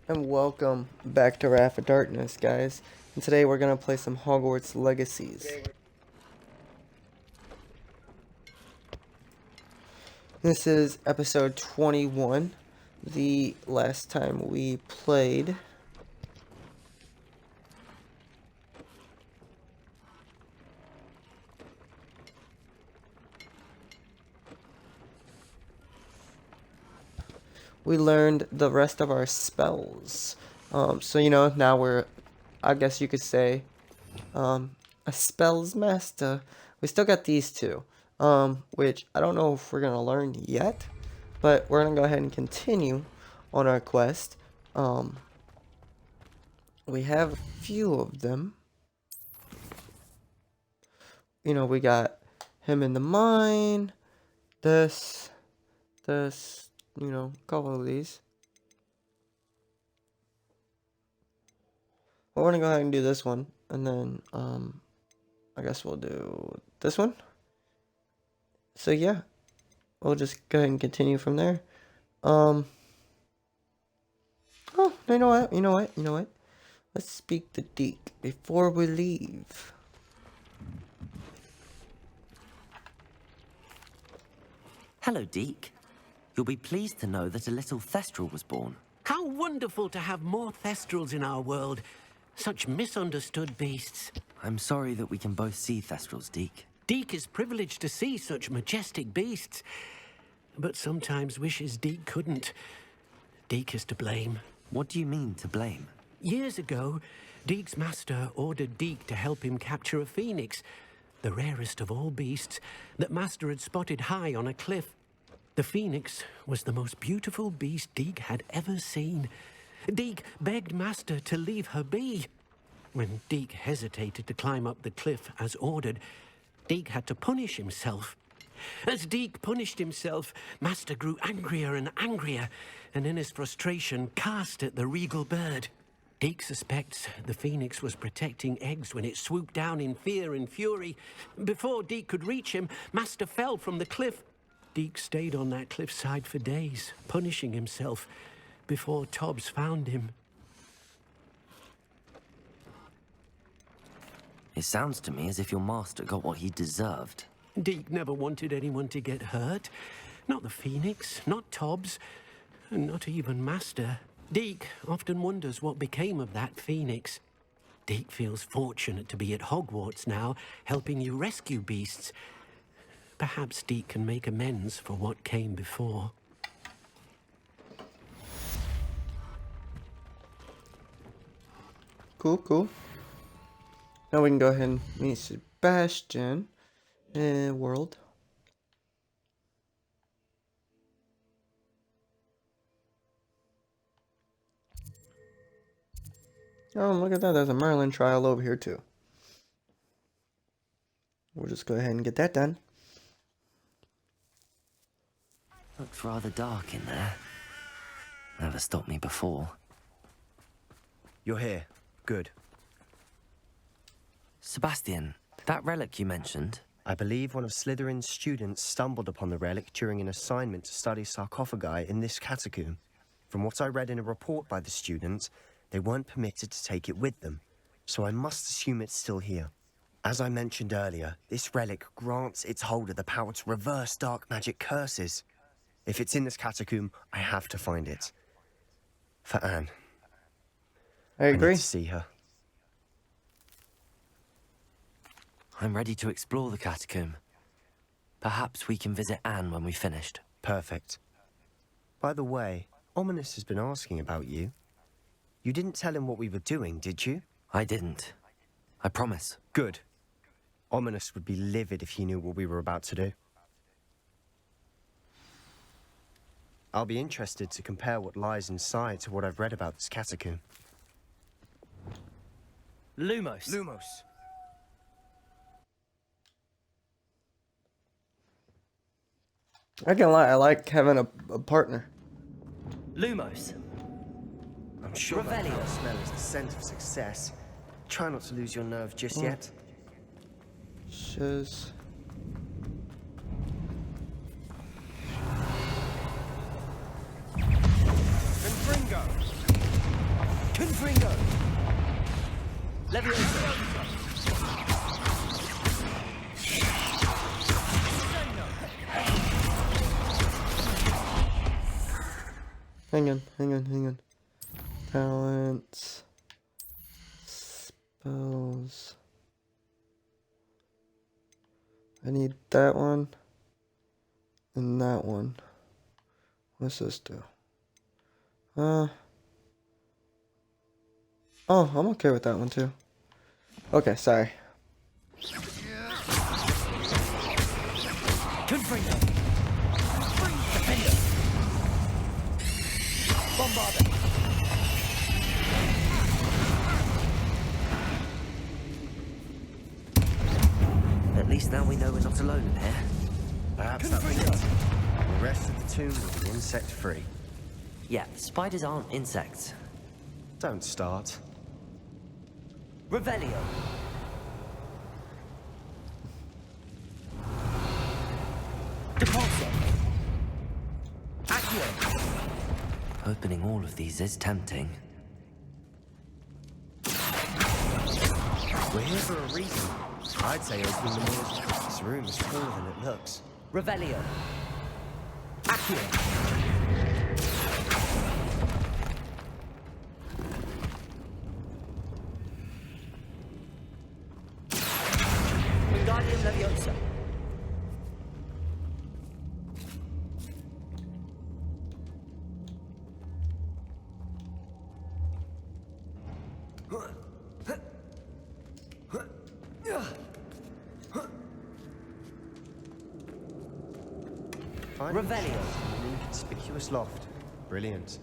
And welcome back to Wrath of Darkness, guys. And today we're gonna play some Hogwarts Legacies. This is episode 21. The last time we played, we learned the rest of our spells. So now I guess you could say, a spells master. We still got these two, which I don't know if we're gonna learn yet, but we're gonna go ahead and continue on our quest. We have a few of them. We got him in the mine, this, a couple of these. We're gonna go ahead and do this one, and then, I guess we'll do this one. So yeah, we'll just go ahead and continue from there. Oh, you know what? Let's speak to Deke before we leave. Hello, Deke. You'll be pleased to know that a little Thestral was born. How wonderful to have more Thestrals in our world. Such misunderstood beasts. I'm sorry that we can both see Thestrals, Deke. Deke is privileged to see such majestic beasts, but sometimes wishes Deke couldn't. Deke is to blame. What do you mean, to blame? Years ago, Deke's master ordered Deke to help him capture a phoenix, the rarest of all beasts, that master had spotted high on a cliff. The phoenix was the most beautiful beast Deke had ever seen. Deke begged master to leave her be. When Deke hesitated to climb up the cliff as ordered, Deke had to punish himself. As Deke punished himself, master grew angrier and angrier, and in his frustration cast at the regal bird. Deke suspects the phoenix was protecting eggs when it swooped down in fear and fury. Before Deke could reach him, master fell from the cliff. Deke stayed on that cliffside for days, punishing himself, before Tobbs found him. It sounds to me as if your master got what he deserved. Deke never wanted anyone to get hurt. Not the phoenix, not Tobbs, and not even master. Deke often wonders what became of that phoenix. Deke feels fortunate to be at Hogwarts now, helping you rescue beasts. Perhaps Deke can make amends for what came before. Cool. Now we can go ahead and meet Sebastian in the world. Oh, look at that. There's a Merlin trial over here, too. We'll just go ahead and get that done. Looks rather dark in there. Never stopped me before. You're here. Good. Sebastian, that relic you mentioned. I believe one of Slytherin's students stumbled upon the relic during an assignment to study sarcophagi in this catacomb. From what I read in a report by the students, they weren't permitted to take it with them, so I must assume it's still here. As I mentioned earlier, this relic grants its holder the power to reverse dark magic curses. If it's in this catacomb, I have to find it. For Anne. I agree. I need to see her. I'm ready to explore the catacomb. Perhaps we can visit Anne when we've finished. Perfect. By the way, Ominous has been asking about you. You didn't tell him what we were doing, did you? I didn't. I promise. Good. Ominous would be livid if he knew what we were about to do. I'll be interested to compare what lies inside to what I've read about this catacomb. Lumos. Lumos. I can't lie, I like having a partner. Lumos. I'm sure that Revelio. foul smell is the scent of success. Try not to lose your nerve just yet. Shiz. Confringo! Confringo! Leviosa! Hang on. Talents. Spells. I need that one. And that one. What's this do? Oh, I'm okay with that one too. Okay, sorry. Confringo! Defender! Bombarder! At least now we know we're not alone in here. Perhaps that means the rest of the tomb will be insect-free. Yeah, spiders aren't insects. Don't start. Revelio! Depulso! Accio! Opening all of these is tempting. We're here for a reason. I'd say opening the doors to this room is smaller than it looks. Revelio! Accio! Wingardium Leviosa! Finding Revelio. an inconspicuous loft. Brilliant.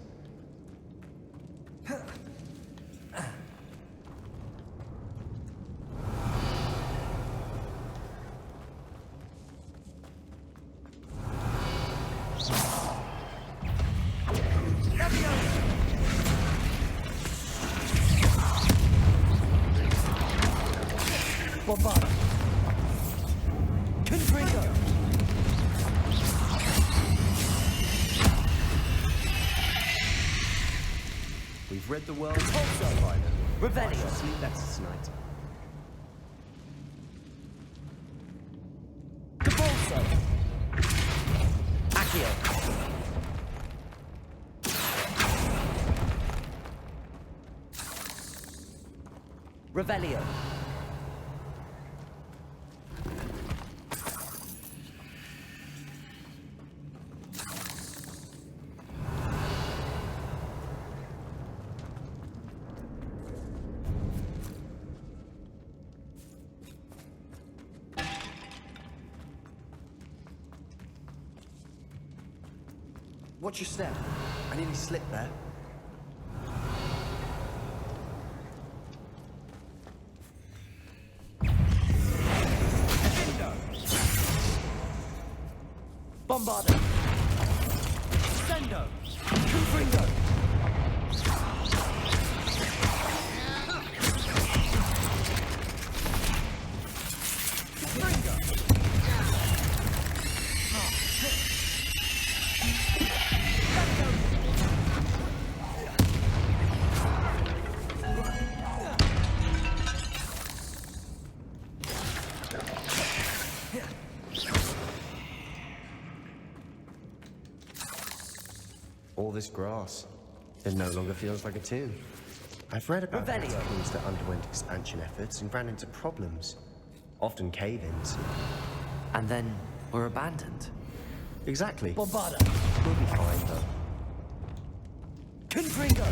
Bombarda! Confringo! We've read the world's Also, spider. I Revelio! shall sleep better tonight. Depulso! Accio! Revelio! Watch your step. I nearly slipped there. Bombarda! Sendo! Confringo! All this grass. It no longer feels like a tomb. I've read about Revelio. catacombs that underwent expansion efforts and ran into problems. Often cave-ins. And then we're abandoned. Exactly. Bombarda! We'll be fine, though. Confringo!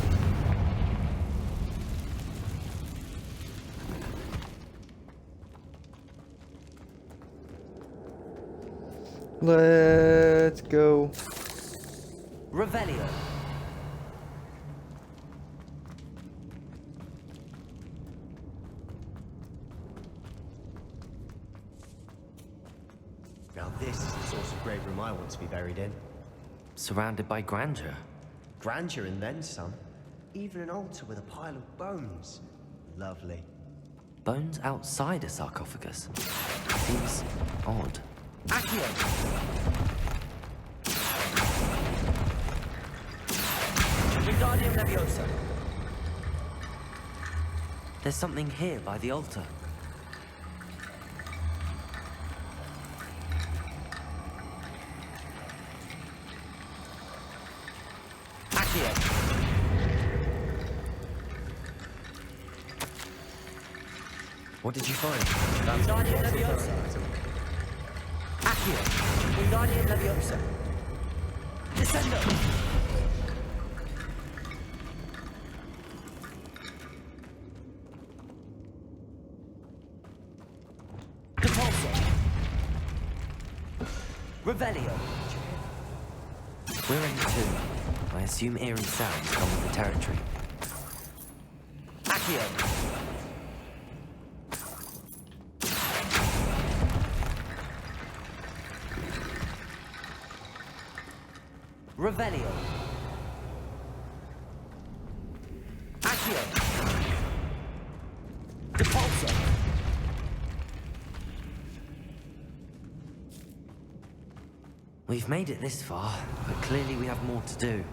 Let's go. Revelio! Now this is the sort of grave room I want to be buried in. Surrounded by grandeur. Grandeur and then some. Even an altar with a pile of bones. Lovely. Bones outside a sarcophagus. Seems odd. Accio! Wingardium Leviosa! There's something here by the altar. Accio! What did you find? Wingardium Leviosa. Accio. Wingardium Leviosa. Descendo. Depulso. Revelio. We're in two. I assume eerie sounds come with the territory. Accio. Revelio. Accio. Depulso. We've made it this far, but clearly we have more to do.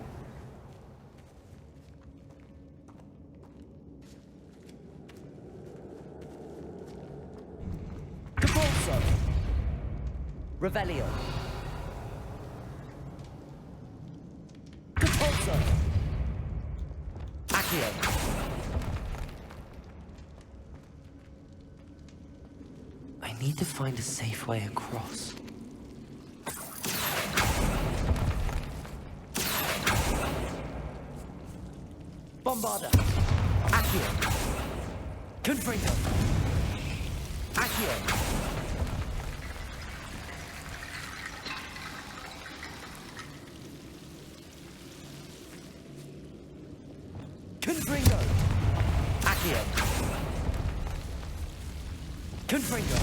Depulso. Revelio. Depulso. Accio. I need to find a safe way across. Bombarda. Accio. Confringo. Accio. Confringo. Accio. Confringo.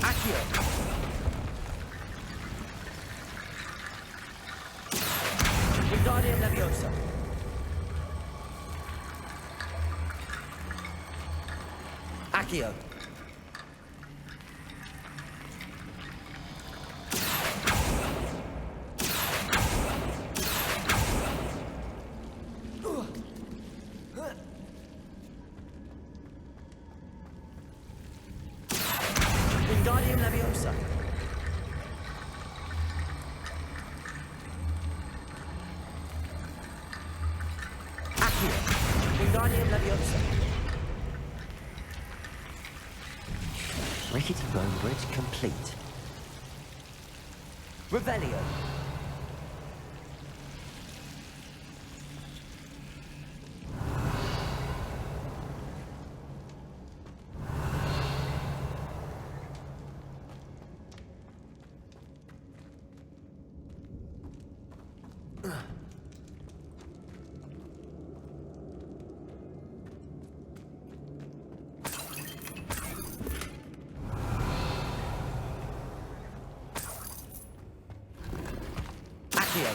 Accio. Wingardium Leviosa. Accio. Wingardium Leviosa. Accio. Wingardium Leviosa. Rickety bone bridge complete. Revelio. Accio.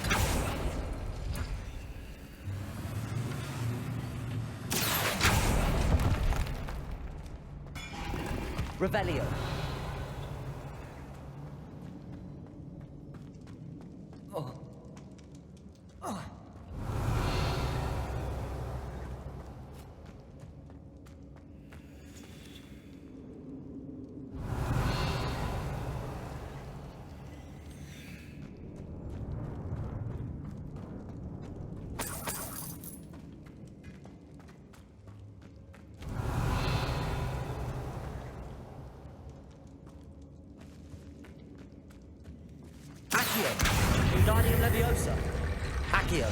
Revelio. Accio. Wingardium Leviosa. Accio.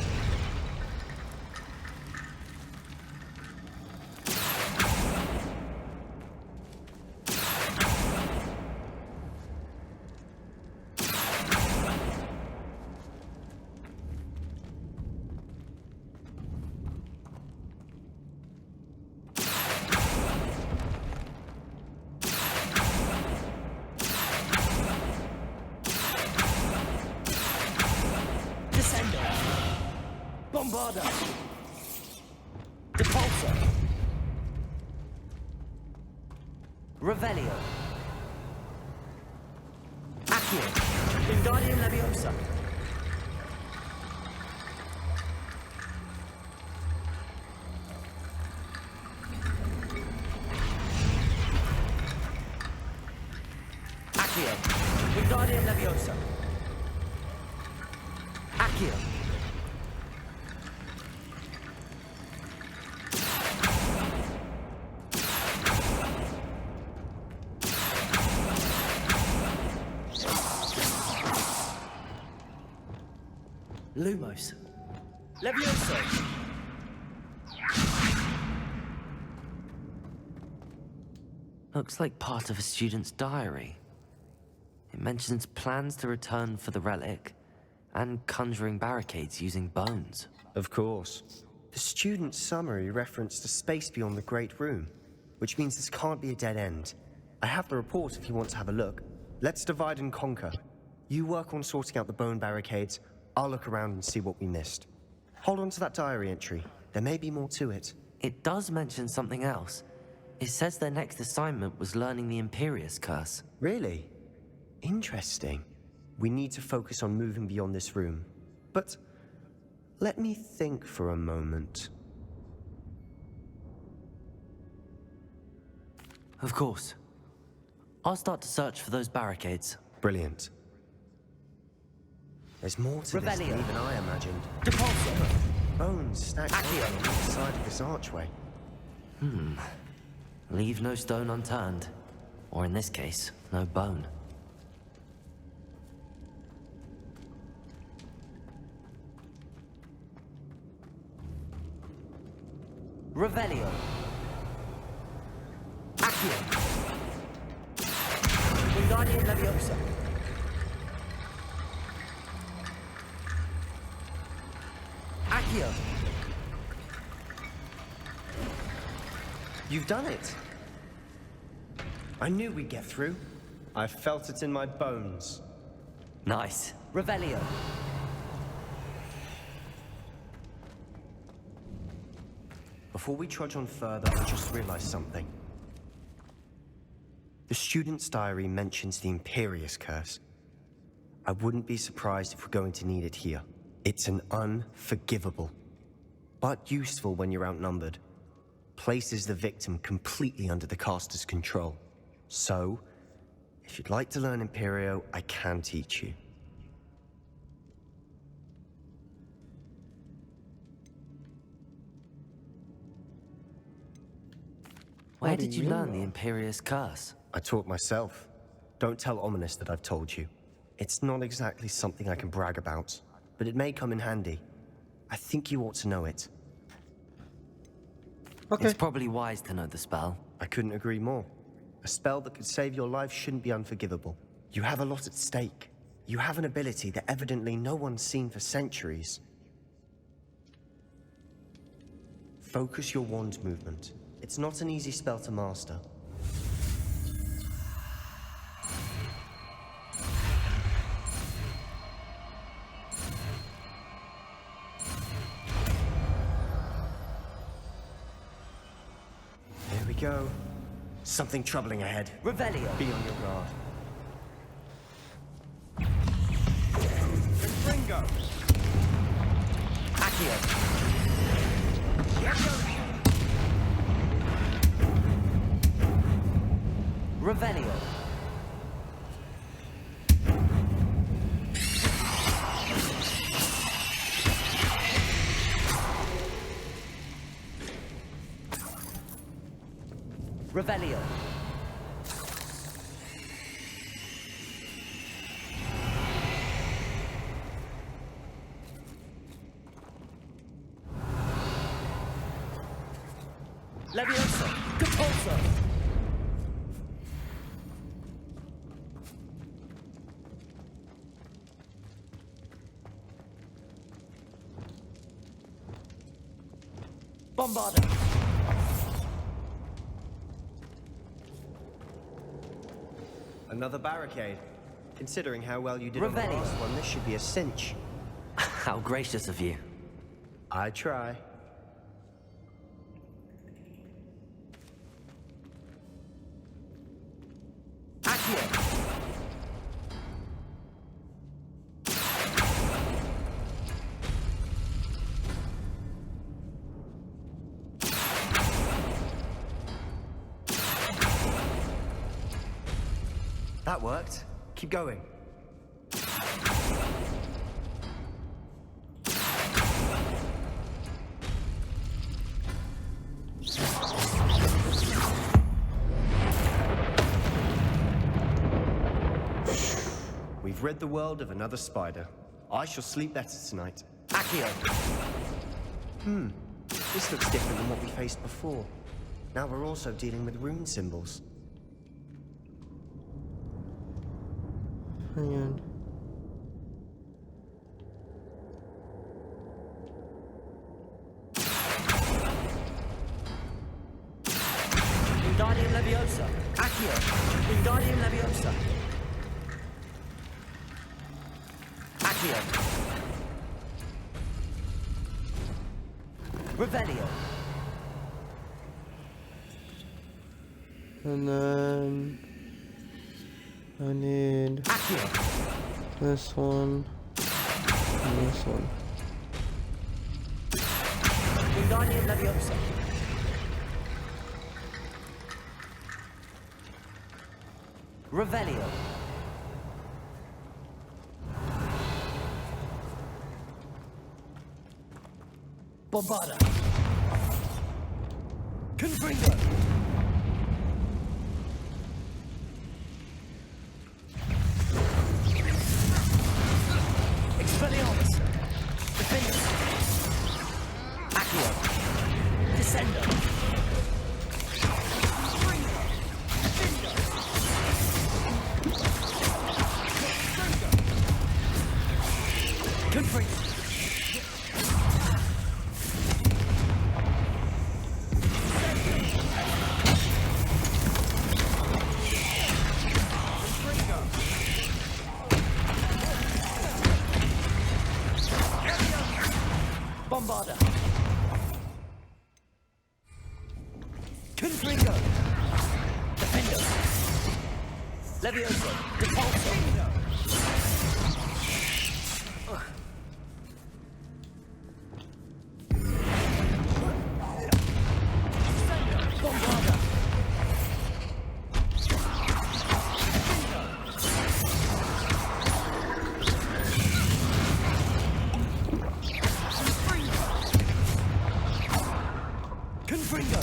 Descendo. Bombarda. Depulso. Revelio. Accio. Wingardium Leviosa. Accio. Wingardium Leviosa. Accio. Lumos. Levioso. Looks like part of a student's diary. It mentions plans to return for the relic and conjuring barricades using bones. Of course. The student's summary referenced a space beyond the Great Room, which means this can't be a dead end. I have the report if you want to have a look. Let's divide and conquer. You work on sorting out the bone barricades. I'll look around and see what we missed. Hold on to that diary entry. There may be more to it. It does mention something else. It says their next assignment was learning the Imperius Curse. Really? Interesting. We need to focus on moving beyond this room. But let me think for a moment. Of course. I'll start to search for those barricades. Brilliant. There's more to this than Revelio. even I imagined. Depulso. Bones stacked Accio. on the side of this archway. Leave no stone unturned. Or in this case, no bone. Revelio. Accio. Wingardium Leviosa. Accio. You've done it. I knew we'd get through. I felt it in my bones. Nice. Revelio. Before we trudge on further, I just realized something. The student's diary mentions the Imperius Curse. I wouldn't be surprised if we're going to need it here. It's an unforgivable, but useful when you're outnumbered. Places the victim completely under the caster's control. So, if you'd like to learn Imperio, I can teach you. Where did you learn the Imperius Curse? I taught myself. Don't tell Ominous that I've told you. It's not exactly something I can brag about, but it may come in handy. I think you ought to know it. Okay. It's probably wise to know the spell. I couldn't agree more. A spell that could save your life shouldn't be unforgivable. You have a lot at stake. You have an ability that evidently no one's seen for centuries. Focus your wand movement. It's not an easy spell to master. There we go. Something troubling ahead. Revelio. Be on your guard. Ringo. Accio. Revelio. Revelio. Levioso. Depulso. Bombarda. Another barricade. Considering how well you did on the Revelio. last one, this should be a cinch. How gracious of you. I try. Accio. That worked. Keep going. We've rid the world of another spider. I shall sleep better tonight. Accio. This looks different than what we faced before. Now we're also dealing with rune symbols. Hang on. Wingardium Leviosa. Accio. Wingardium Leviosa. Accio. Revelio. And then I need Accio. this one and this one. Wingardium Leviosa. Revelio. Bombarda. Confringo. Expelliarmus. Defender. Accio. Descender. Confringo. Bombarda. Confringo. Defender. Levioso. Repulso. Bombarda. Confringo.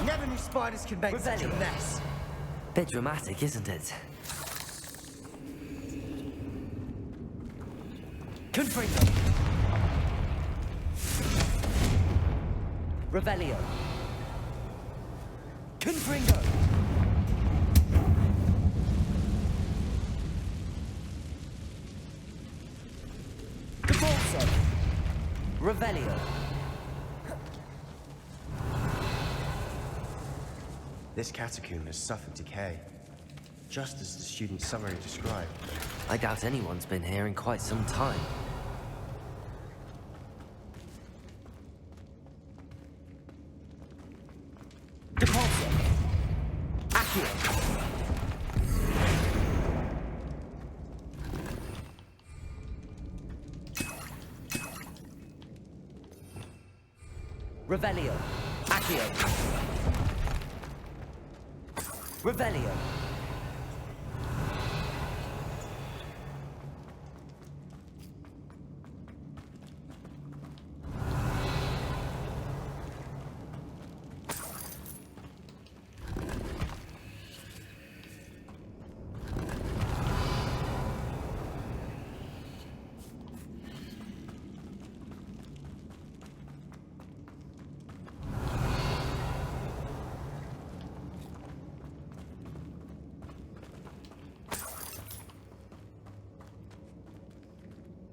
Never knew spiders could make such a Revelio. mess. Bit dramatic, isn't it? Confringo. Revelio. Confringo. Capulso. Revelio. This catacomb has suffered decay, just as the student's summary described. I doubt anyone's been here in quite some time. Capulso. Accio. Revelio. Accio. Revelio.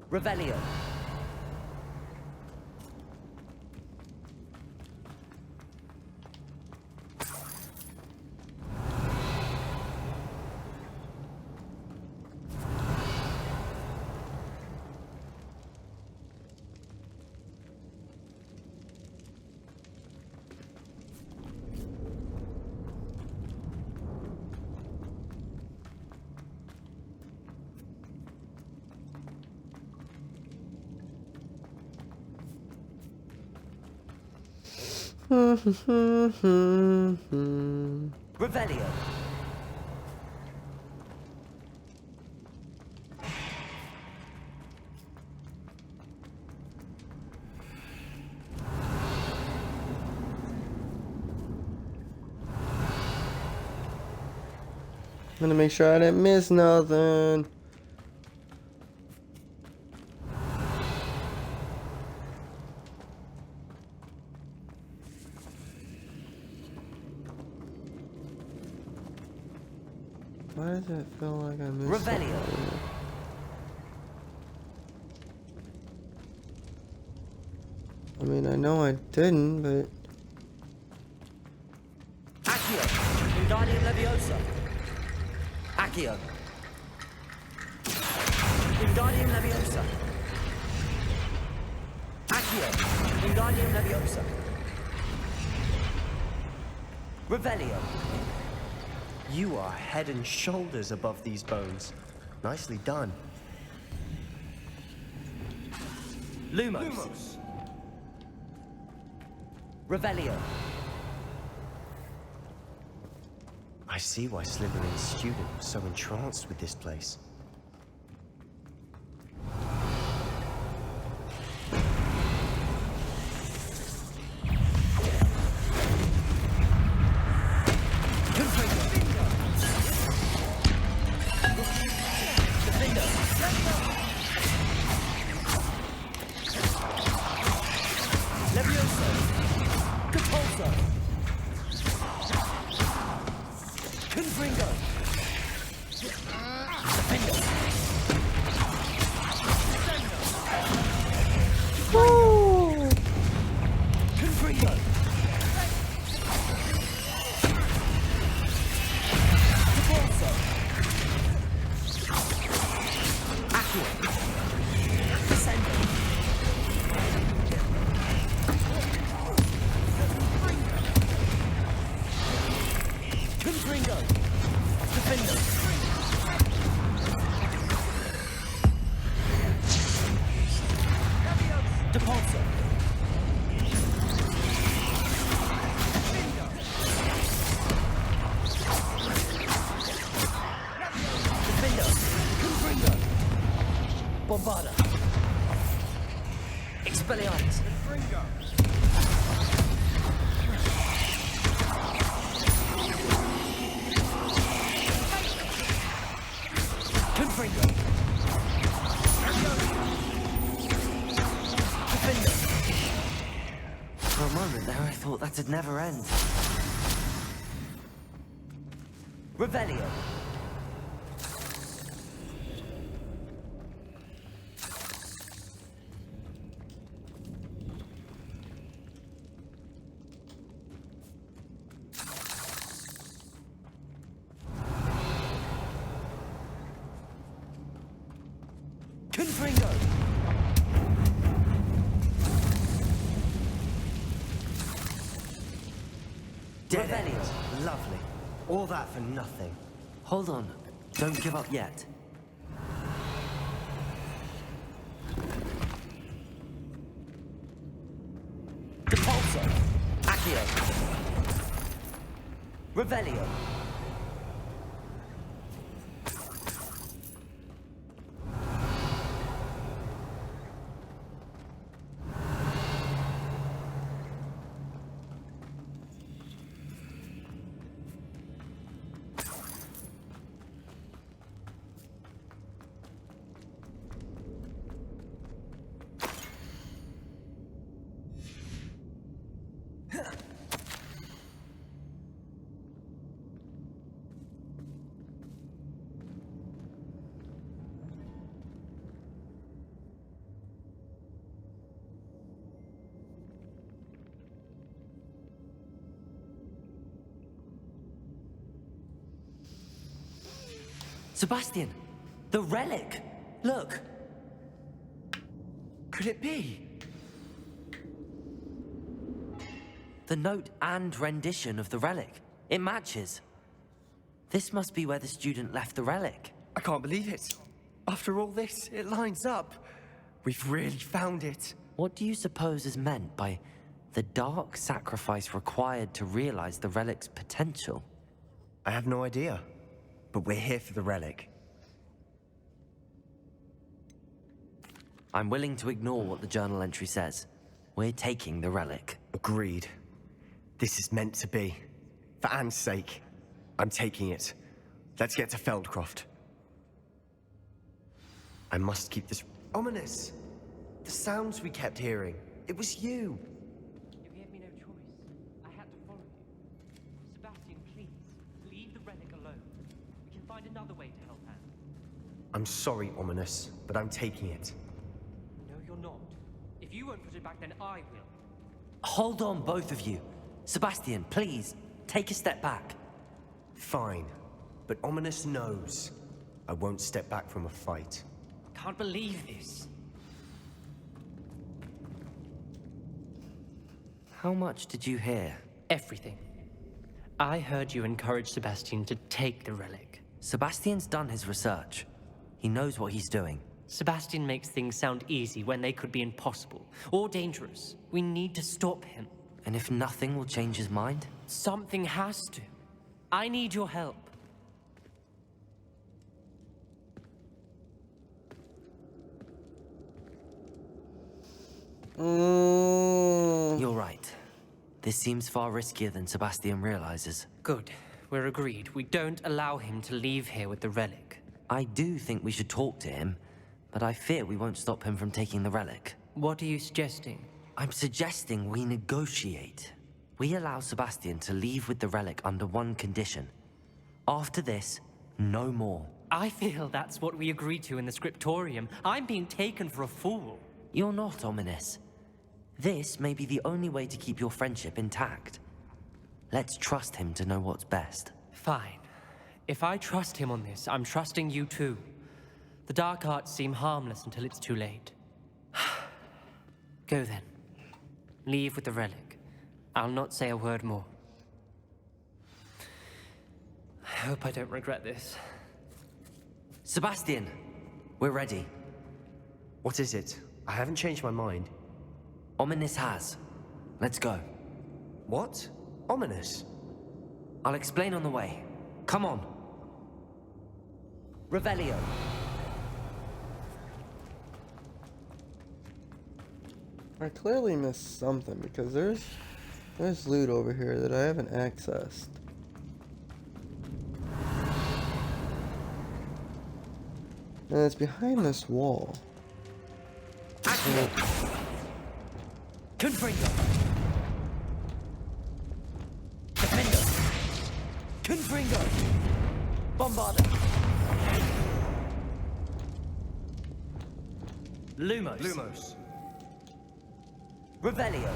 Revelio. Revelio. I'm gonna make sure I didn't miss nothing. Why does it feel like I missed Revelio. something? I mean, I know I didn't, but... Accio. Wingardium Leviosa. Accio. Wingardium Leviosa. Accio. Wingardium Leviosa. Revelio. You are head and shoulders above these bones. Nicely done. Lumos. Revelio. I see why Slytherin's student was so entranced with this place. Levioso. Capulso. Confringo. Defendo. Confringo. Capulso. Accio. Descendo. Confringo. Defendo. Depulso. Defendo. Confringo. Bombarda. Expelliarmus. Confringo. Defendo. For a moment there, I thought that'd never end. Revelio. Confringo. Dead Revelio. end. Lovely. All that for nothing. Hold on, don't give up yet. Depulso. Accio. Revelio. Sebastian, the relic! Look! Could it be? The note and rendition of the relic. It matches. This must be where the student left the relic. I can't believe it. After all this, it lines up. We've really found it. What do you suppose is meant by The dark sacrifice required to realize the relic's potential. I have no idea, but we're here for the relic. I'm willing to ignore what the journal entry says. We're taking the relic. Agreed. This is meant to be. For Anne's sake, I'm taking it. Let's get to Feldcroft. I must keep this ominous. The sounds we kept hearing. It was you. You gave me no choice. I had to follow you. Sebastian, please, leave the relic alone. We can find another way to help Anne. I'm sorry, Ominous, but I'm taking it. No, you're not. If you won't put it back, then I will. Hold on, both of you. Sebastian, please, take a step back. Fine, but Ominous knows I won't step back from a fight. Can't believe this. How much did you hear? Everything. I heard you encourage Sebastian to take the relic. Sebastian's done his research. He knows what he's doing. Sebastian makes things sound easy when they could be impossible or dangerous. We need to stop him. And if nothing will change his mind? Something has to. I need your help. You're right. This seems far riskier than Sebastian realizes. Good. We're agreed. We don't allow him to leave here with the relic. I do think we should talk to him, but I fear we won't stop him from taking the relic. What are you suggesting? I'm suggesting we negotiate. We allow Sebastian to leave with the relic under one condition. After this, no more. I feel that's what we agreed to in the scriptorium. I'm being taken for a fool. You're not, Ominous. This may be the only way to keep your friendship intact. Let's trust him to know what's best. Fine. If I trust him on this, I'm trusting you too. The dark arts seem harmless until it's too late. Go then. Leave with the relic. I'll not say a word more. I hope I don't regret this. Sebastian, we're ready. What is it? I haven't changed my mind. Ominous has. Let's go. What? Ominous? I'll explain on the way. Come on. Revelio. I clearly missed something because there's loot over here that I haven't accessed. And it's behind this wall. Confringo. Defendo. Confringo. Bombarda. Lumos. Lumos. Revelio.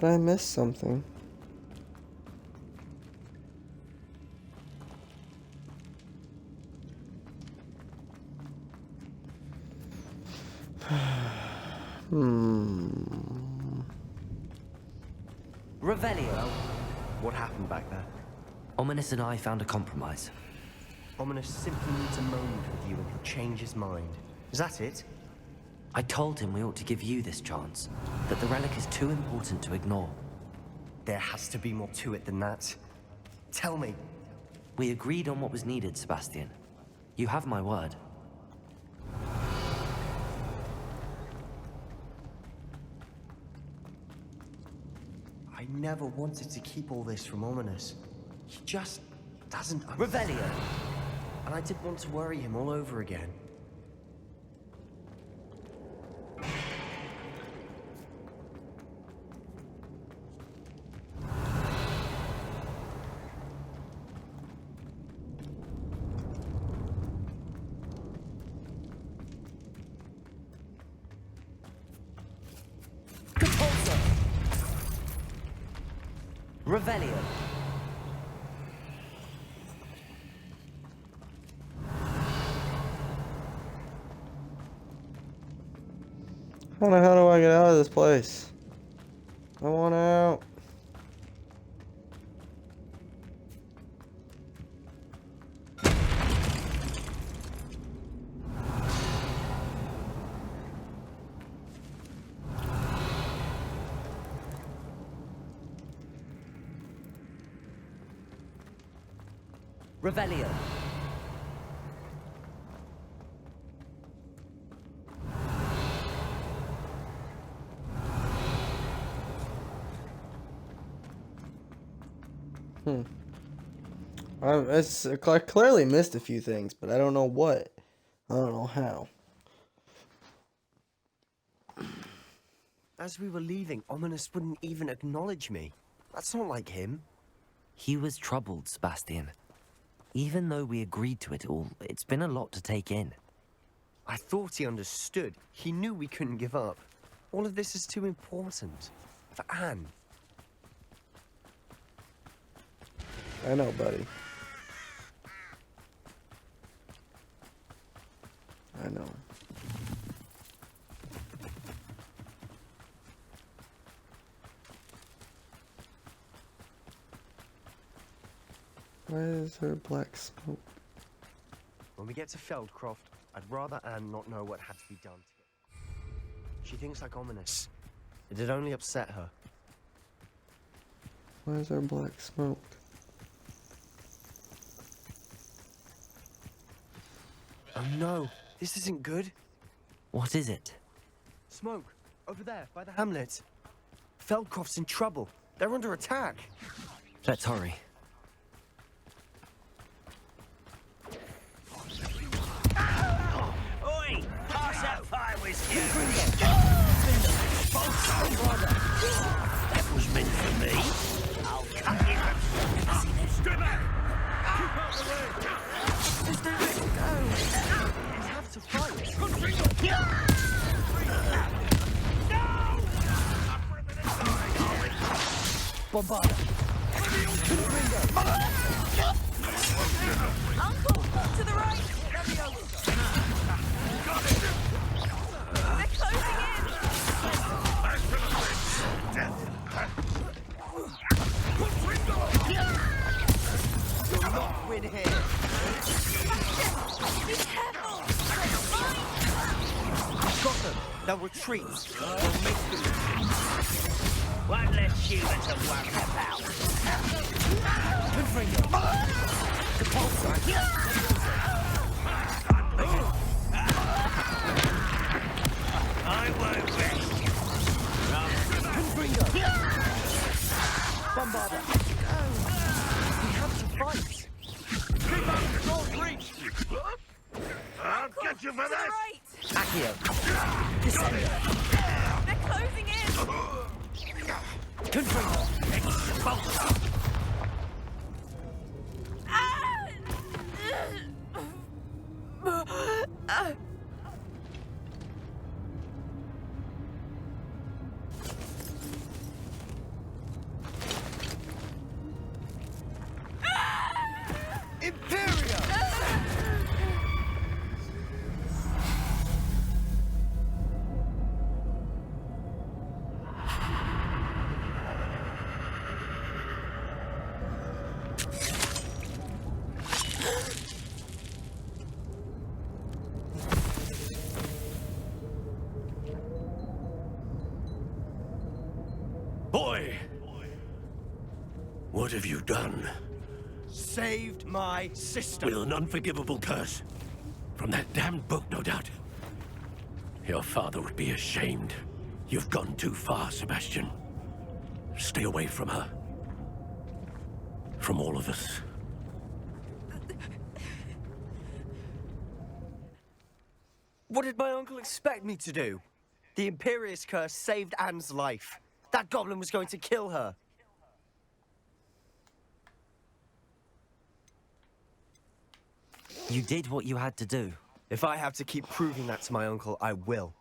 Did I miss something? Revelio. What happened back there? Ominous and I found a compromise. Ominous simply needs a moment with you and he'll change his mind. Is that it? I told him we ought to give you this chance, that the relic is too important to ignore. There has to be more to it than that. Tell me. We agreed on what was needed, Sebastian. You have my word. I never wanted to keep all this from Ominous. He just doesn't Revelio. And I didn't want to worry him all over again. Compulso. Revelio. How the hell do I get out of this place? I want out. Revelio. I clearly missed a few things, but I don't know what. I don't know how. As we were leaving, Ominous wouldn't even acknowledge me. That's not like him. He was troubled, Sebastian. Even though we agreed to it all, it's been a lot to take in. I thought he understood. He knew we couldn't give up. All of this is too important. For Anne. I know, buddy. I know. Why is there black smoke? When we get to Feldcroft, I'd rather Anne not know what had to be done to get. She thinks like Ominous. It'd only upset her. Why is there black smoke? Oh no, this isn't good. What is it? Smoke, over there, by the hamlet. Feldcroft's in trouble. They're under attack. Let's hurry. Oi! Pass that fire whiskey! That was meant for me. I'll cut it. Stay back! Keep out the way! Just let it go. We have to fight. Bombarda. Uncle, to the right. They're closing You'll not win here. Be careful. Got them. They'll retreat. We'll make them. One less human to worry about. I won't rest. Bombarda. We have to fight. Keep up! Don't reach! I'll get you for to the this! right. Accio. They're closing in. Confringo! Expulsor! Imperia! Boy! What have you done? Saved my sister. With an unforgivable curse. From that damned book, no doubt. Your father would be ashamed. You've gone too far, Sebastian. Stay away from her. From all of us. What did my uncle expect me to do? The Imperious curse saved Anne's life. That goblin was going to kill her. You did what you had to do. If I have to keep proving that to my uncle, I will.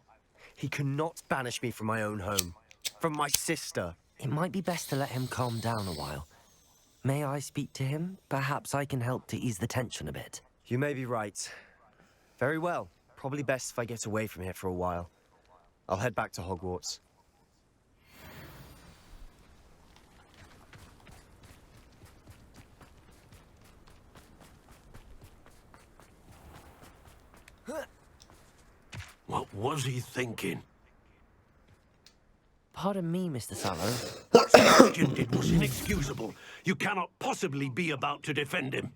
He cannot banish me from my own home. From my sister. It might be best to let him calm down a while. May I speak to him? Perhaps I can help to ease the tension a bit. You may be right. Very well. Probably best if I get away from here for a while. I'll head back to Hogwarts. What was he thinking? Pardon me, Mr. Sallow. What Sebastian did was inexcusable. You cannot possibly be about to defend him.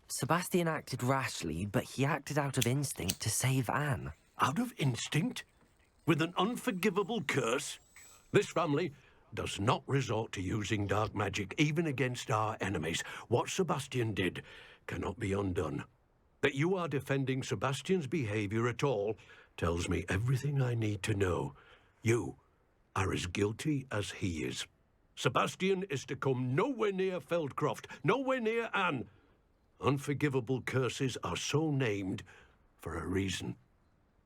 Sebastian acted rashly, but he acted out of instinct to save Anne. Out of instinct? With an unforgivable curse? This family does not resort to using dark magic even against our enemies. What Sebastian did cannot be undone. That you are defending Sebastian's behavior at all tells me everything I need to know. You are as guilty as he is. Sebastian is to come nowhere near Feldcroft, nowhere near Anne. Unforgivable curses are so named for a reason.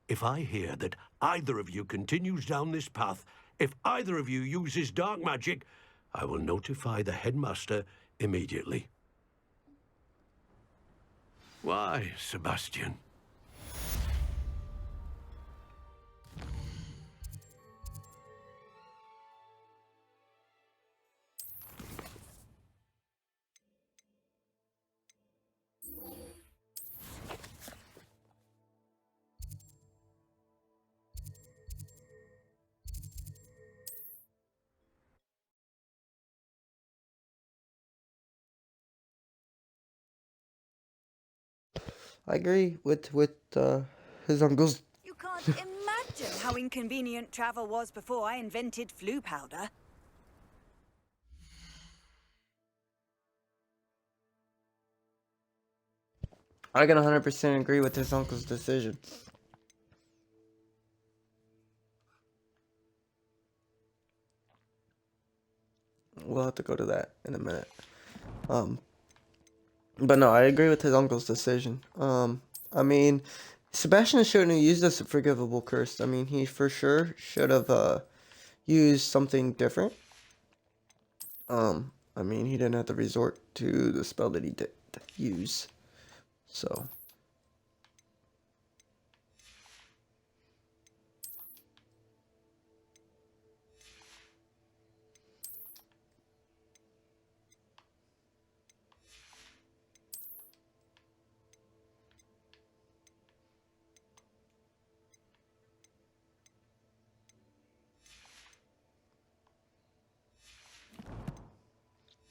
If I hear that either of you continues down this path, if either of you uses dark magic, I will notify the headmaster immediately. Why, Sebastian? I agree with his uncle's. You can't imagine how inconvenient travel was before I invented flu powder. I can 100% agree with his uncle's decision. We'll have to go to that in a minute. But no, I agree with his uncle's decision. I mean, Sebastian shouldn't have used this forgivable curse. I mean, he for sure should have used something different. I mean, he didn't have to resort to the spell that he did use. So.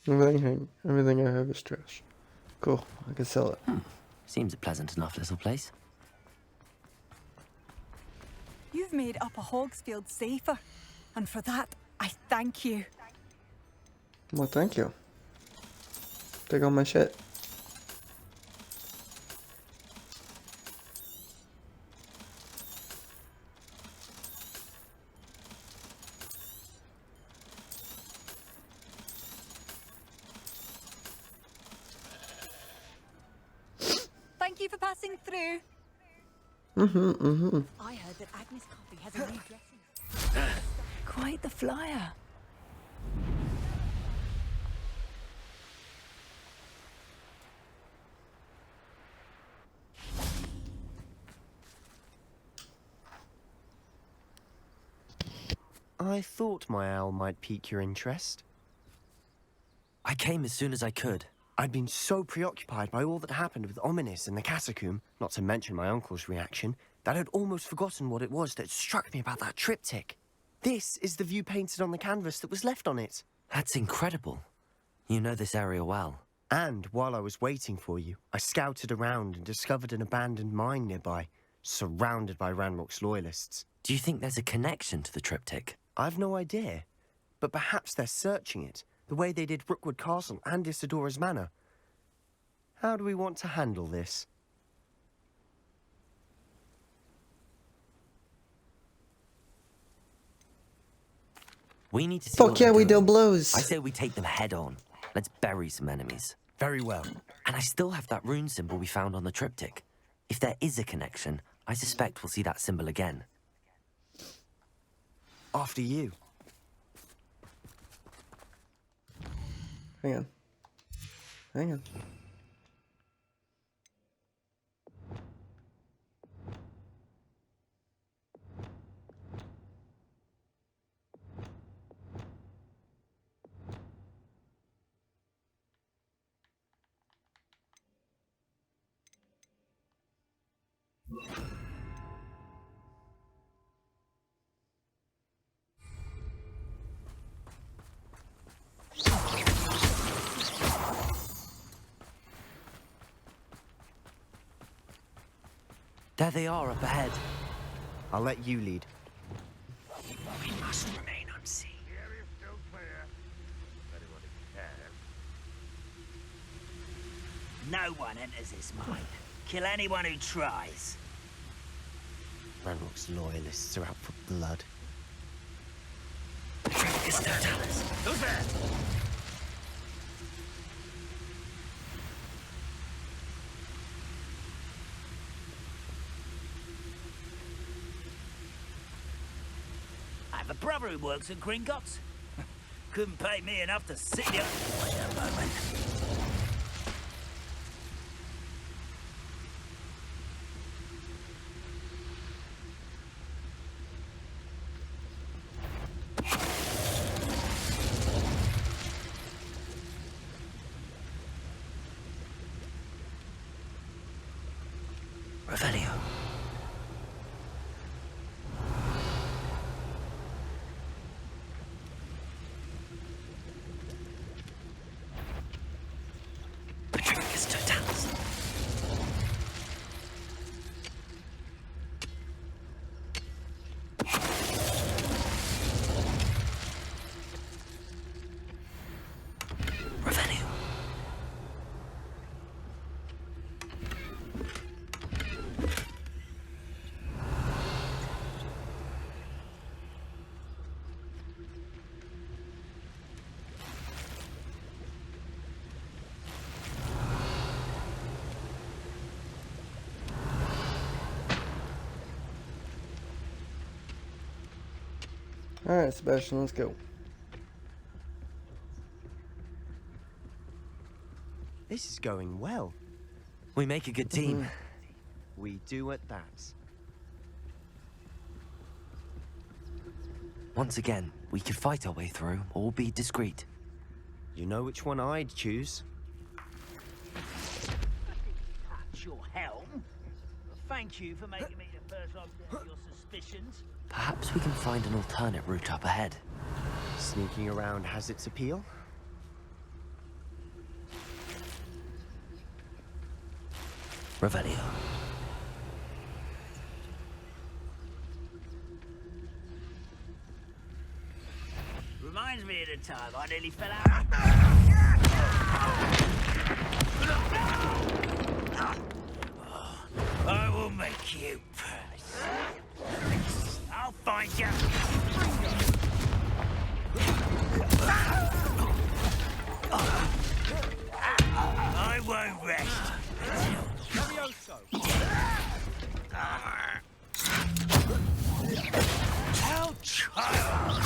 Everything I have is trash. Cool, I can sell it. Seems a pleasant enough little place. You've made Upper Hogsfield safer, and for that, I thank you. Well, thank you. Take all my shit. Thank you for passing through. I heard that Agnes Coffey has a new dressing. Quite the flyer. I thought my owl might pique your interest. I came as soon as I could. I'd been so preoccupied by all that happened with Ominis and the catacomb, not to mention my uncle's reaction, that I'd almost forgotten what it was that struck me about that triptych. This is the view painted on the canvas that was left on it. That's incredible. You know this area well. And while I was waiting for you, I scouted around and discovered an abandoned mine nearby, surrounded by Ranrock's loyalists. Do you think there's a connection to the triptych? I've no idea, but perhaps they're searching it, the way they did Rookwood Castle and Isidora's Manor. How do we want to handle this? We need to see Fuck what yeah, they're we deal doing. blows. I say we take them head on. Let's bury some enemies. Very well. And I still have that rune symbol we found on the triptych. If there is a connection, I suspect we'll see that symbol again. After you. Hang on. Hang on. There they are up ahead. I'll let you lead. We must remain unseen. The area's still clear. Anyone who cares. No one enters this mine. Kill anyone who tries. Ranrock's loyalists are out for blood. Who's there? I have a brother who works at Gringotts. Couldn't pay me enough to sit here. Wait a moment. Revelio. Patricus Totalis. Revelio. Alright, Sebastian, let's go. This is going well. We make a good team. We do at that. Once again, we could fight our way through or be discreet. You know which one I'd choose. Touch your helm. Thank you for making me the first object of your suspicions. Perhaps we can find an alternate route up ahead. Sneaking around has its appeal. Revelio. Reminds me of the time I nearly fell out. I will make you pay. I'll find you. I won't rest. How child!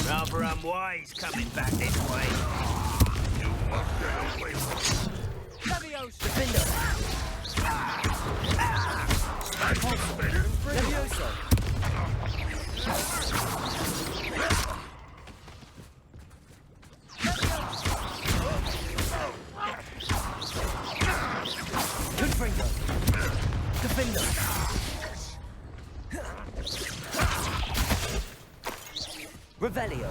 Rather unwise coming back this way. You must get away from Revelio.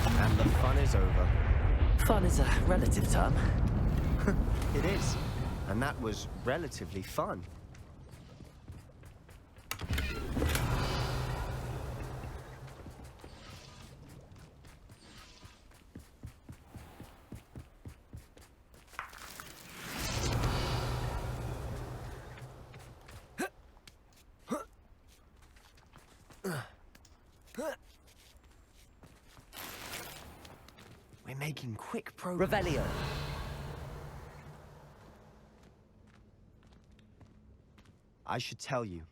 And the fun is over. Fun is a relative term. It is. And that was relatively fun. We're making quick progress. Revelio. I should tell you.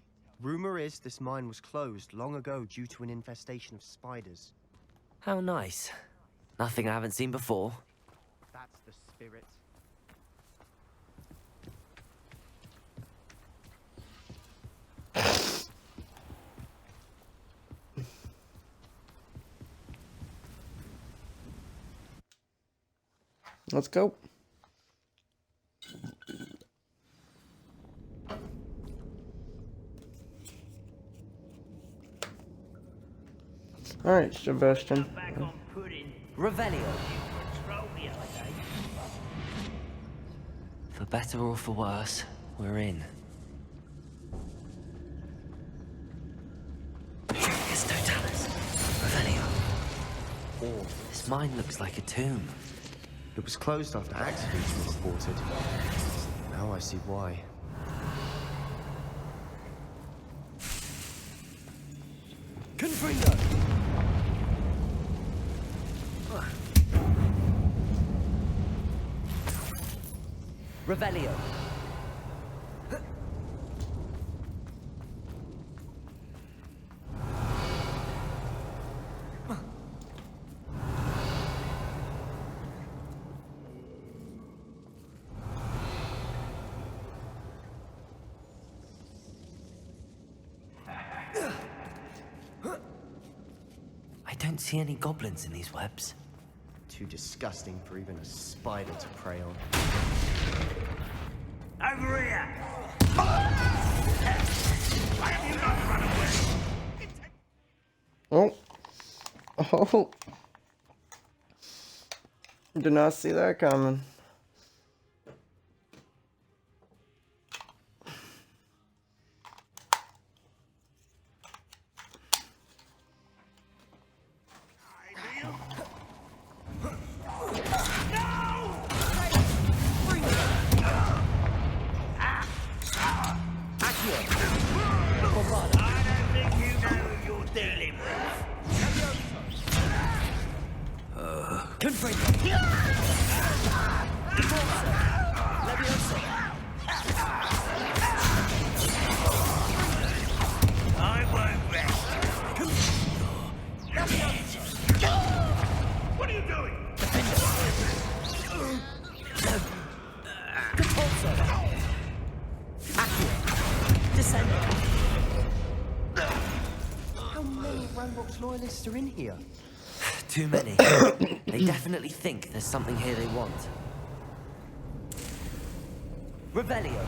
Rumor is this mine was closed long ago due to an infestation of spiders. How nice. Nothing I haven't seen before. That's the spirit. Let's go. Alright, Sebastian. Back on pudding. Revelio. Control the other day. For better or for worse, we're in. It's Totalis. Revelio. Or This mine looks like a tomb. it was closed after accidents were reported. Now I see why. Confringo! Revelio. I don't see any goblins in these webs. Too disgusting for even a spider to prey on. Over here! Why have you not run away? Oh. Oh. Did not see that coming. I don't think you know who you're dealing with. Confringo! I won't rest. What are you doing? How many Rambox loyalists are in here? Too many. They definitely think there's something here they want. Revelio.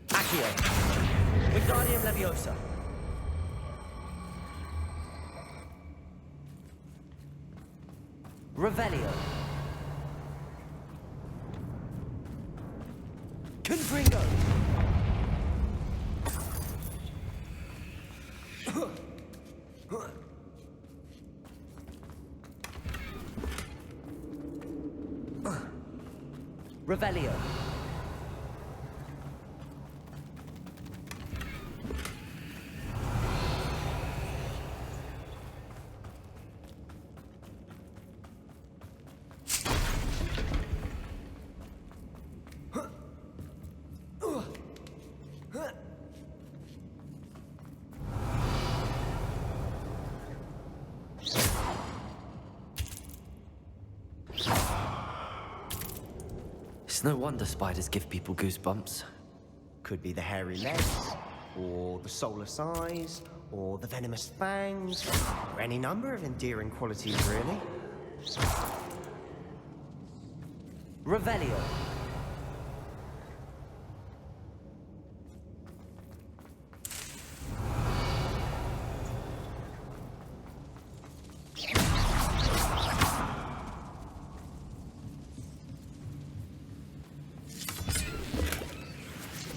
Accio. Wingardium Leviosa. Revelio. Confringo! Revelio. It's no wonder spiders give people goosebumps. Could be the hairy legs, or the soulless eyes, or the venomous fangs, or any number of endearing qualities, really. Revelio.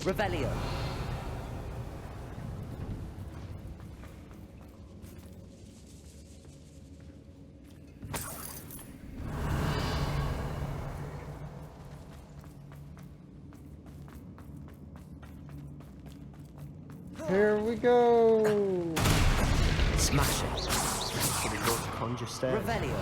Revelio. Here we go. Smash it. Should we go to conjure stairs? Revelio.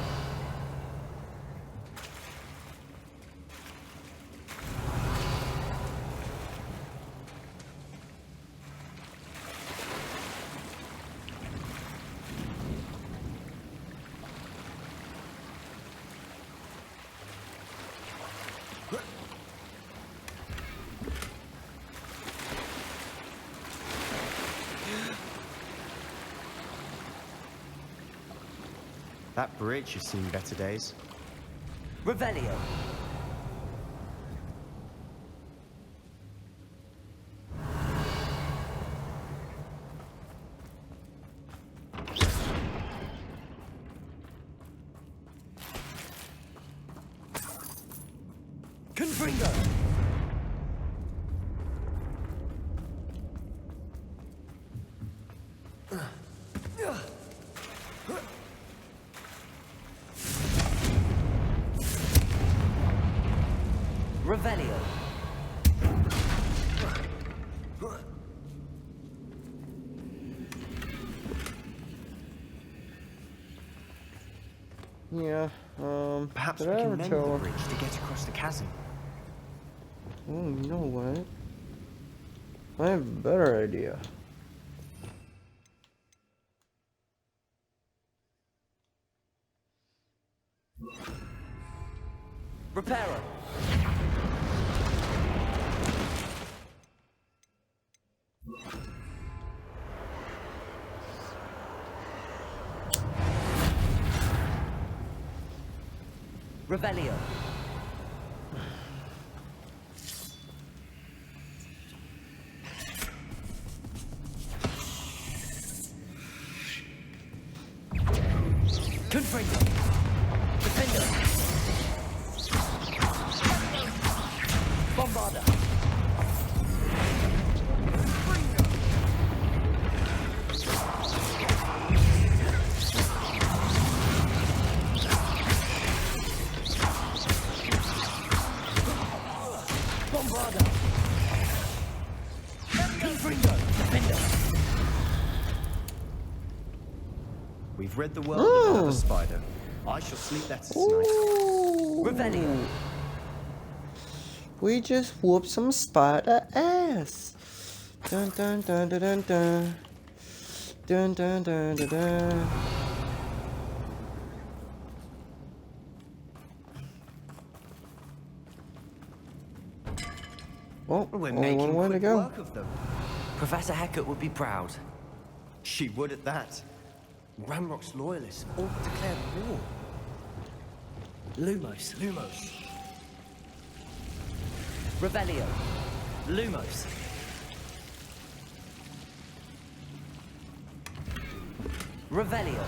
That bridge has seen better days. Revelio. Confringo! Revelio. Yeah, Perhaps did we I can ever mend tell the bridge to get across the chasm. Oh, you know what? I have a better idea. Reparo. Revelio. Confringo! Defender. Bombarda! Bombarda! Confringo! Defender! We've rid the world of another spider. I shall sleep better tonight. Ooh. Revelio. We just whooped some spider ass. Dun dun dun dun dun dun. Dun dun dun dun dun. Oh, We're only making one way to quick go. work of them. Professor Hecat would be proud. She would at that. Ramrock's loyalists all declared war. Lumos! Lumos! Revelio. Lumos. Revelio.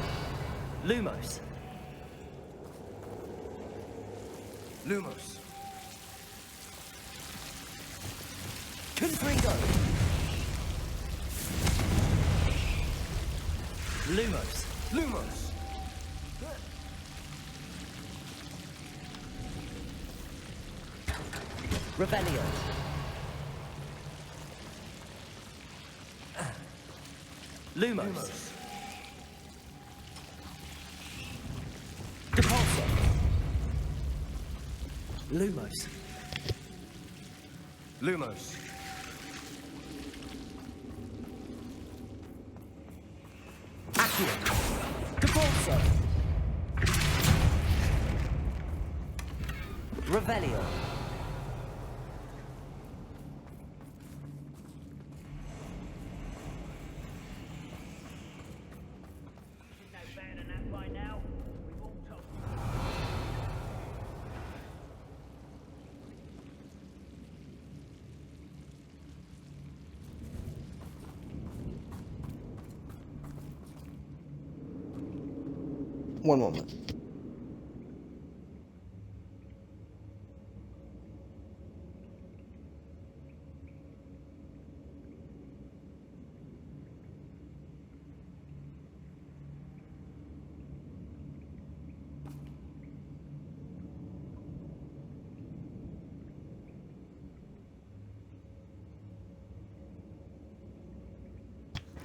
Lumos. Lumos! Confringo! Lumos. Lumos! Revelio. Lumos. Depulso! Lumos! Lumos. Accio! Depulso! Revelio. No better than that by now. We've all told. One moment.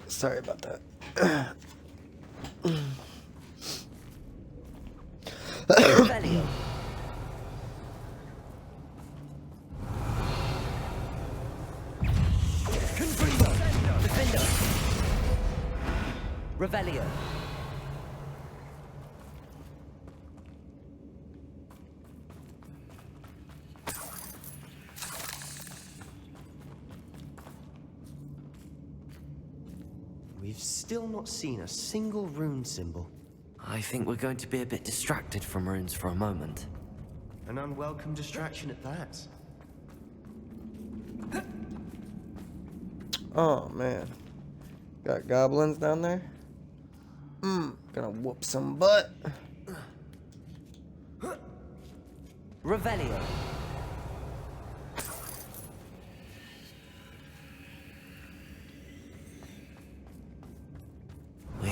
Sorry about that. Revelio. Confringo! Defender. Revelio. We've still not seen a single rune symbol. I think we're going to be a bit distracted from runes for a moment. An unwelcome distraction at that. Oh man. Got goblins down there? Gonna whoop some butt. Revelio.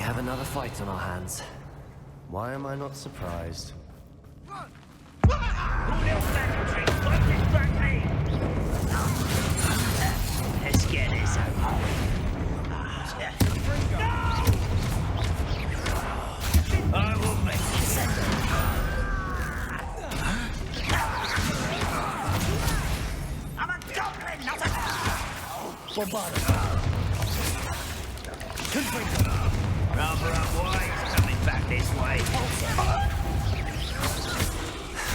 have another fight on our hands. Why am I not surprised? Let's get this over. I will make you send I'm a goblin, not a... Rather unwise coming back this way.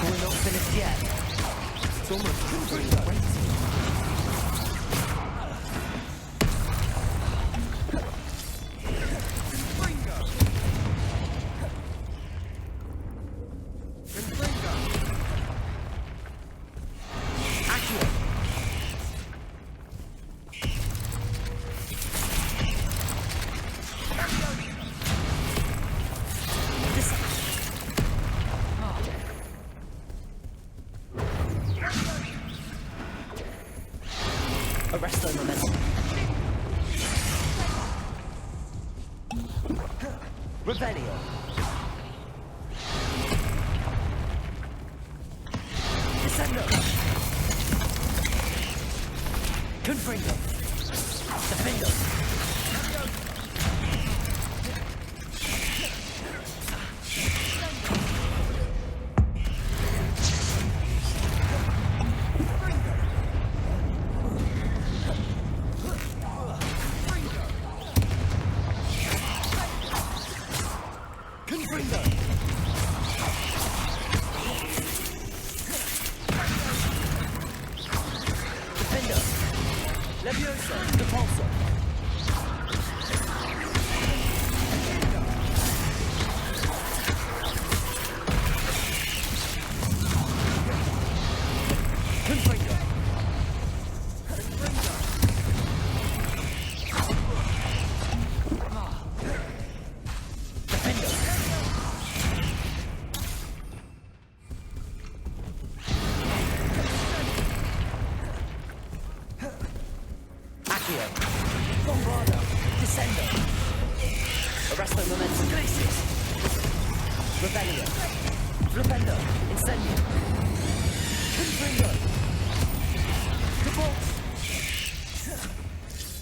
We're not finished yet. It's almost waiting. Arrest the momentum. Revelio. Descendo. Confringo. Defendo.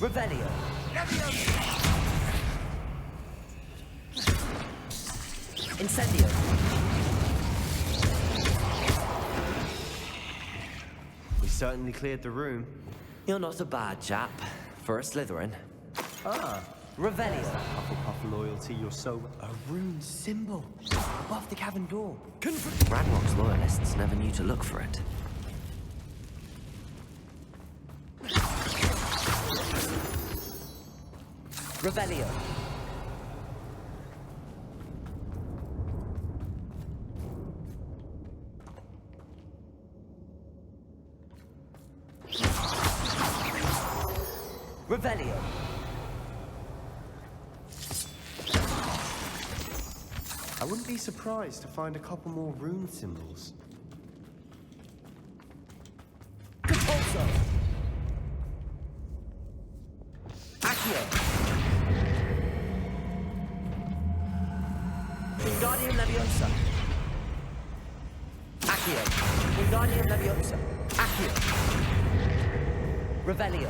Revelio. Incendio. We certainly cleared the room. You're not a bad chap for a Slytherin. Ah, Revelio. Hufflepuff loyalty, you're so... A rune symbol above the cavern door. Ranrock's loyalists never knew to look for it. Revelio. Revelio. I wouldn't be surprised to find a couple more rune symbols. Compulso. Accio. Wingardium Leviosa. Accio. Wingardium Leviosa. Accio. Revelio.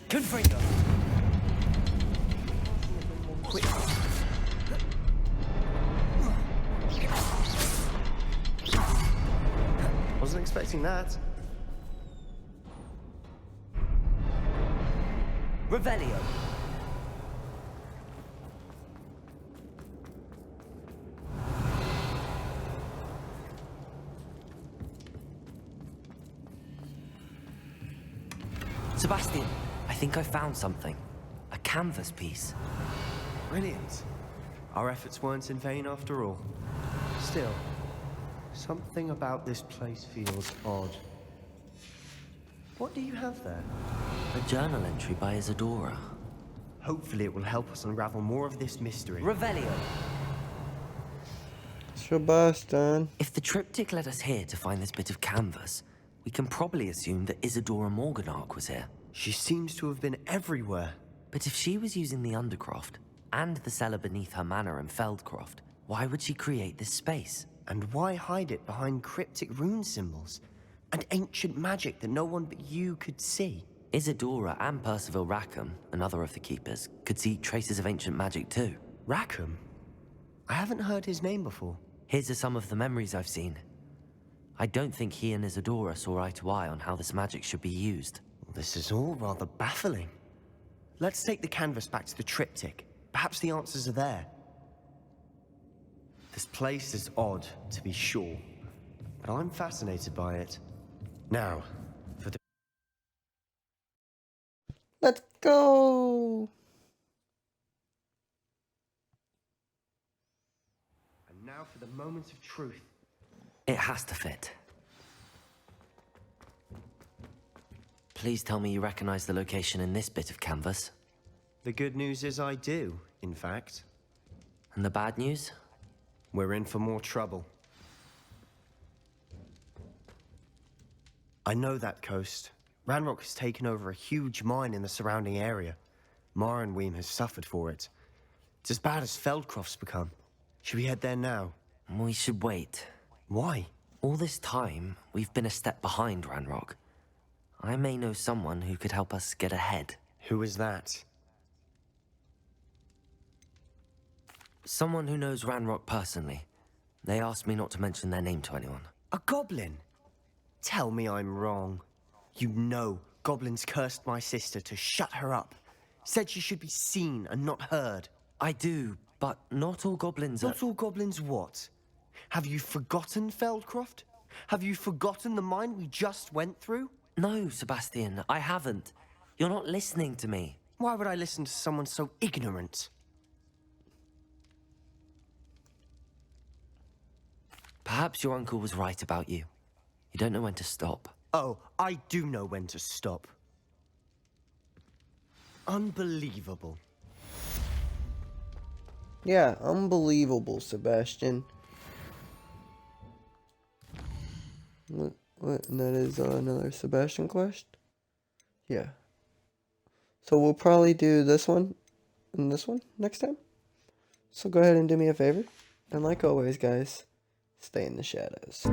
Confringo. Quick. Wasn't expecting that. Revelio. Sebastian, I think I found something. A canvas piece. Brilliant. Our efforts weren't in vain after all. Still, Something about this place feels odd. What do you have there? A journal entry by Isadora. Hopefully it will help us unravel more of this mystery. Revelio. Sebastian. If the triptych led us here to find this bit of canvas, we can probably assume that Isadora Morganark was here. She seems to have been everywhere. But if she was using the Undercroft, and the cellar beneath her manor in Feldcroft, why would she create this space? And why hide it behind cryptic rune symbols? And ancient magic that no one but you could see? Isadora and Percival Rackham, another of the Keepers, could see traces of ancient magic too. Rackham? I haven't heard his name before. His are some of the memories I've seen. I don't think he and Isadora saw eye to eye on how this magic should be used. This is all rather baffling. Let's take the canvas back to the triptych. Perhaps the answers are there. This place is odd, to be sure, but I'm fascinated by it. Now, for the... Let's go! And now for the moment of truth. It has to fit. Please tell me you recognize the location in this bit of canvas. The good news is I do, in fact. And the bad news? We're in for more trouble. I know that coast. Ranrock has taken over a huge mine in the surrounding area. Marenweem has suffered for it. It's as bad as Feldcroft's become. Should we head there now? We should wait. Why? All this time, we've been a step behind Ranrock. I may know someone who could help us get ahead. Who is that? Someone who knows Ranrock personally. They asked me not to mention their name to anyone. A goblin? Tell me I'm wrong. You know goblins cursed my sister to shut her up. Said she should be seen and not heard. I do, but not all goblins are... Not all goblins what? Have you forgotten Feldcroft? Have you forgotten the mine we just went through? No, Sebastian, I haven't. You're not listening to me. Why would I listen to someone so ignorant? Perhaps your uncle was right about you. You don't know when to stop. Oh, I do know when to stop. Unbelievable. Yeah, unbelievable, Sebastian. What? And that is another Sebastian quest? Yeah. So we'll probably do this one and this one next time. So go ahead and do me a favor. And like always, guys, stay in the shadows.